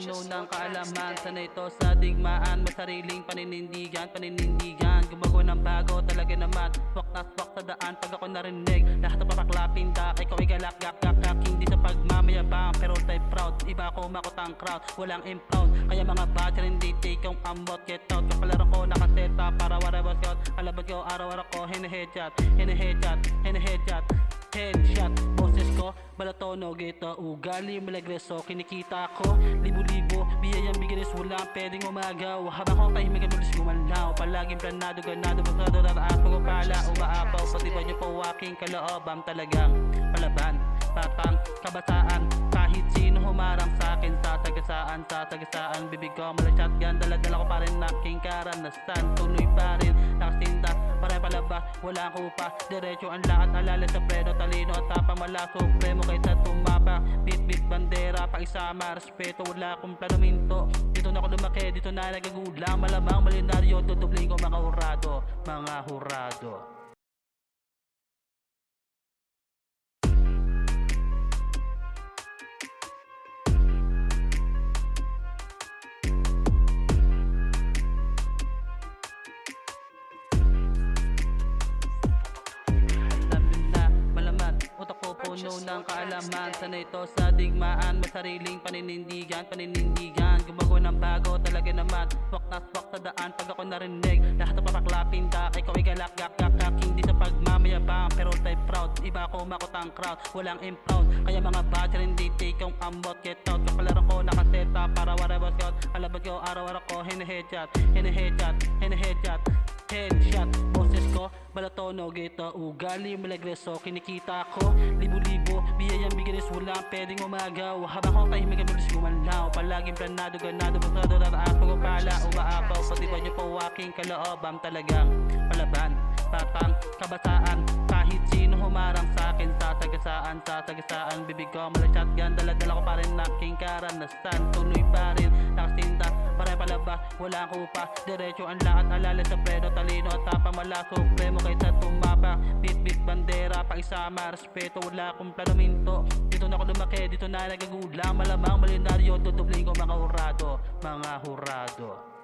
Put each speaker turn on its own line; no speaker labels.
puno ng kaalaman. Sana ito sa digmaan, masariling paninindigan. Gumago ng bago talaga naman. Swak na swak sa daan pag ako narinig. Lahat ng papaklapin da, ikaw ay galak gak. Hindi sa pagmamayabang pero type proud. Iba ako makot ang crowd, walang improud. Kaya mga batcher hindi take ang amot. Get out, kapalaro ko nakaseta para whatever scout. Alabad ko araw-araw ko, hinaheadshot. Headshot, boses ko, balatono, gito, ugali, malagreso, kinikita ko, libo-libo, biyayang biganis, walang pwedeng umagaw. Habang ko tahimik at bilis gumalaw, palaging planado, ganado, basado, tataas, pagpapala, umaapaw, pati ba nyo po aking kalooban, talagang palaban, patang, kabasaan, kahit sino humarang sa akin, sasagasaan, bibig ko, mala shotgun, dala-dala ko pa rin aking karanasan, tuloy pa rin, nakasinta, parang palabas, wala akong upa, diretso ang lahat, alala sa preno, talino at tapang, mala supremo kaysa tumapa, bit bandera, pakisama, respeto, wala akong plano minto, dito na ako lumaki, dito na nagagulang, malamang malinaryo, tutubling ko mga hurado. Utak ko puno ng kaalaman. Sana ito sa digmaan, masariling paninindigan. Gumago ng bago talaga naman. Swak na swak sa daan pag ako narinig. Lahat ng papaklapin da, ikaw ay galak gak. Hindi sa pagmamayabang pero type proud. Iba ako makot ang crowd, walang improud. Kaya mga batcher hindi take ang amot. Get out, kapalaro ko nakaseta para whatever scout. Alabad ko araw-araw ko, hinaheadshot. Headshot, boses ko, balatono, gito, ugali, malagreso, kinikita ko, libo-libo, biyayang biganis, walang pwedeng umagaw. Habang ko tahimik at bilis gumalaw, palaging planado, ganado, basado, tataas, pagpapala, umaapaw, pati ba nyo po aking kalooban, talagang palaban, patang, kabasaan, kahit sino humarang sa akin, sasagasaan, bibig ko, mala shotgun, dala-dala ko pa rin aking karanasan, tuloy pa rin, nakasinta, parang palabas, wala akong upa, diretso ang lahat, alala sa preno, talino at tapang, mala supremo kaysa tumapa, bit bandera, pakisama, respeto, wala akong plano minto, dito na ako lumaki, dito na nagagulang, malamang malinaryo, tutubling ko mga hurado.